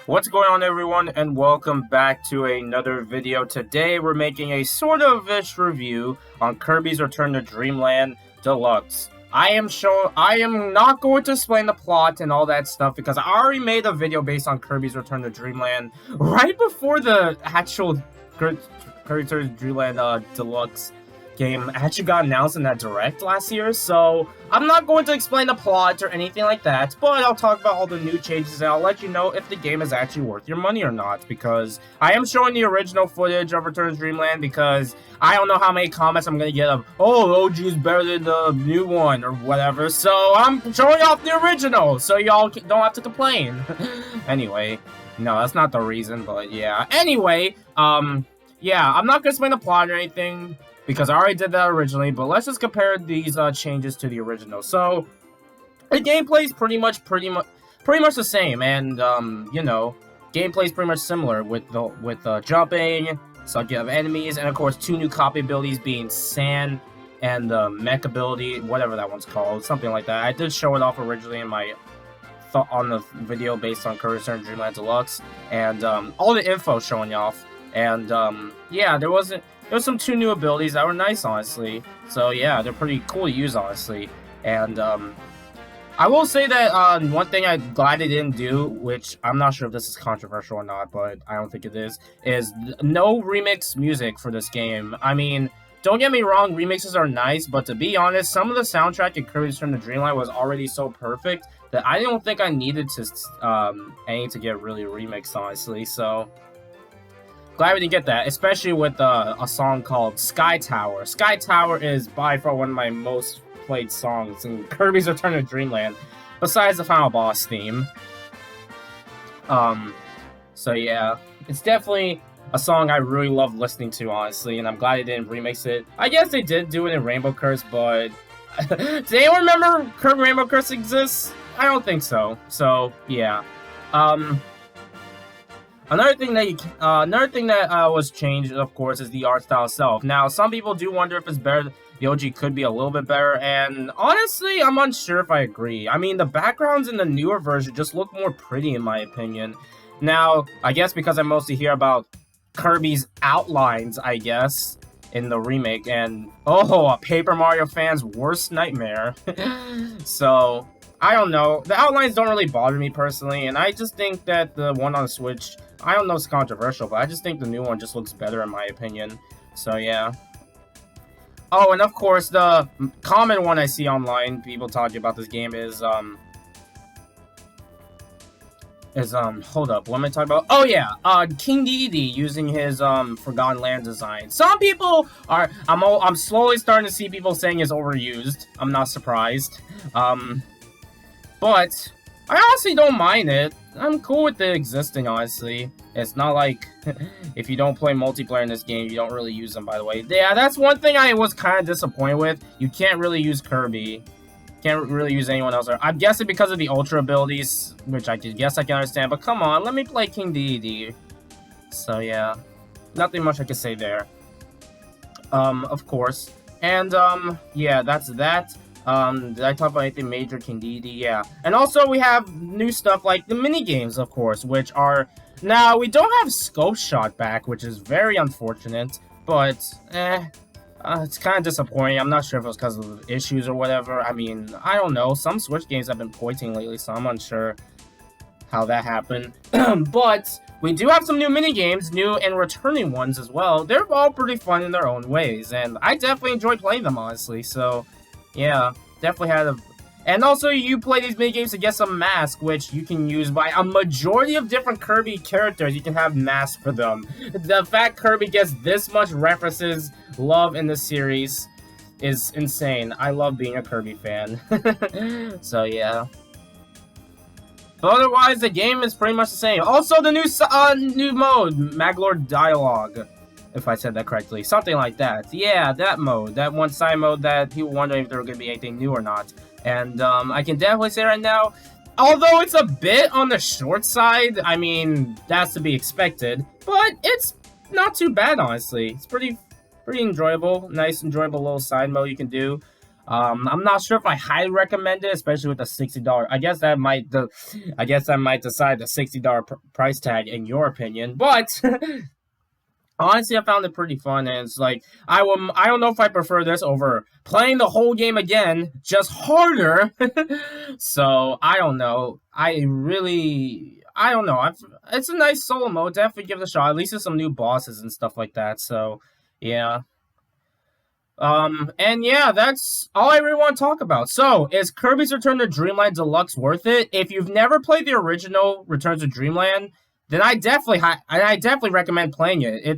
What's going on, everyone, and welcome back to another video. Today we're making a sort of ish review on Kirby's Return to Dreamland Deluxe. I am not going to explain the plot and all that stuff because I already made a video based on Kirby's Return to Dreamland right before the actual Kirby's Return to Dreamland Deluxe game actually got announced in that direct last year, so I'm not going to explain the plot or anything like that, but I'll talk about all the new changes and I'll let you know if the game is actually worth your money or not, because I am showing the original footage of Return to Dreamland because I don't know how many comments I'm gonna get of, oh, OG is better than the new one or whatever, so I'm showing off the original so y'all don't have to complain. Anyway, no, that's not the reason, but yeah. Anyway, yeah, I'm not gonna explain the plot or anything, because I already did that originally, but let's just compare these changes to the original. So, the gameplay is pretty much the same, and you know, gameplay is pretty much similar with jumping, sucking up enemies, and of course 2 new copy abilities being Sand and the mech ability, whatever that one's called, something like that. I did show it off originally in my on the video based on Kirby Return to Dreamland Deluxe, and all the info showing off, and yeah, there was some 2 new abilities that were nice, honestly. So yeah, they're pretty cool to use, honestly. And I will say that one thing I'm glad they didn't do, which I'm not sure if this is controversial or not, but I don't think it is no remix music for this game. I mean, don't get me wrong, remixes are nice, but to be honest, some of the soundtrack in Kirby Return to Dreamland was already so perfect that I don't think I needed to get really remixed, honestly. So glad we didn't get that, especially with a song called Sky Tower. Sky Tower is by far one of my most played songs in Kirby's Return to Dreamland, besides the final boss theme. So yeah, it's definitely a song I really love listening to, honestly, and I'm glad they didn't remix it. I guess they did do it in Rainbow Curse, but does anyone remember Kirby Rainbow Curse exists? I don't think so. So yeah. Another thing that was changed, of course, is the art style itself. Now, some people do wonder if it's better. The OG could be a little bit better, and honestly, I'm unsure if I agree. I mean, the backgrounds in the newer version just look more pretty, in my opinion. Now, I guess because I mostly hear about Kirby's outlines, I guess, in the remake, and oh, a Paper Mario fan's worst nightmare. So, I don't know. The outlines don't really bother me personally, and I just think that the one on the Switch, I don't know if it's controversial, but I just think the new one just looks better in my opinion. So yeah. Oh, and of course, the common one I see online, people talking about this game is hold up, what am I talking about? Oh yeah, King Dedede using his Forgotten Land design. Some people are, I'm slowly starting to see people saying it's overused. I'm not surprised. But I honestly don't mind it. I'm cool with it existing, honestly. It's not like if you don't play multiplayer in this game, you don't really use them, by the way. Yeah, that's one thing I was kind of disappointed with. You can't really use Kirby. Can't really use anyone else. I'm guessing because of the Ultra abilities, which I guess I can understand. But come on, let me play King Dedede. So yeah, nothing much I can say there. Of course. And yeah, that's that. Did I talk about anything major? King Dedede? Yeah. And also we have new stuff like the mini games, of course, which are, now we don't have Scope Shot back, which is very unfortunate, but it's kind of disappointing. I'm not sure if it was because of issues or whatever. I mean, I don't know. Some Switch games have been pointing lately, so I'm unsure how that happened. But we do have some new mini games, new and returning ones as well. They're all pretty fun in their own ways, and I definitely enjoy playing them, honestly. So yeah, definitely had a... And also, you play these minigames to get some masks, which you can use by a majority of different Kirby characters. You can have masks for them. The fact Kirby gets this much references, love in the series is insane. I love being a Kirby fan. So, yeah. But otherwise, the game is pretty much the same. Also, the new mode, Maglord Dialogue. If I said that correctly. Something like that. Yeah, that mode. That one side mode that people wondering if there were going to be anything new or not. And I can definitely say right now, although it's a bit on the short side, I mean, that's to be expected. But it's not too bad, honestly. It's pretty enjoyable. Nice, enjoyable little side mode you can do. I'm not sure if I highly recommend it, especially with the $60. I guess that might decide the $60 price tag in your opinion. But honestly, I found it pretty fun, and it's like I don't know if I prefer this over playing the whole game again, just harder. So I don't know. I don't know. It's a nice solo mode. Definitely give it a shot. At least there's some new bosses and stuff like that. So yeah. And yeah, that's all I really want to talk about. So, is Kirby's Return to Dreamland Deluxe worth it? If you've never played the original Return to Dreamland, then I definitely recommend playing it. In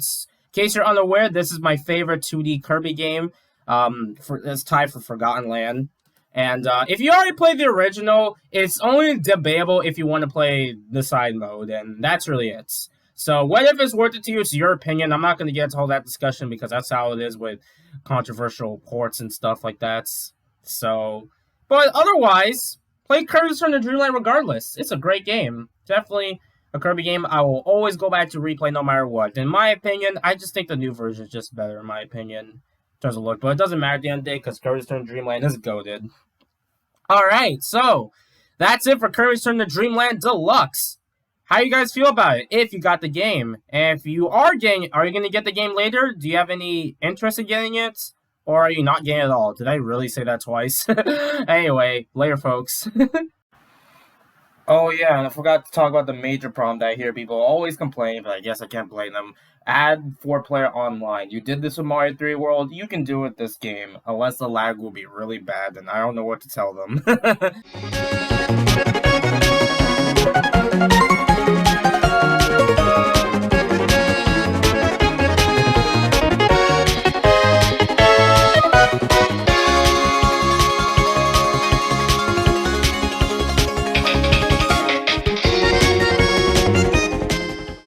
case you're unaware, this is my favorite 2D Kirby game. It's tied for Forgotten Land. And if you already played the original, it's only debatable if you want to play the side mode, and that's really it. So, what if it's worth it to you? It's your opinion. I'm not going to get into all that discussion because that's how it is with controversial ports and stuff like that. So, but otherwise, play Kirby's Return to Dreamland regardless. It's a great game. Definitely a Kirby game I will always go back to replay no matter what. In my opinion, I just think the new version is just better, in my opinion, in terms of look. But it doesn't matter at the end of the day because Kirby's Return to Dreamland is goated. Alright, so that's it for Kirby's Return to Dreamland Deluxe. How you guys feel about it if you got the game? And if you are you going to get the game later? Do you have any interest in getting it? Or are you not getting it at all? Did I really say that twice? Anyway, later, folks. Oh, yeah, and I forgot to talk about the major problem that I hear people always complain, but I guess I can't blame them. Add 4-player online. You did this with Mario 3 World, you can do it this game, unless the lag will be really bad, and I don't know what to tell them.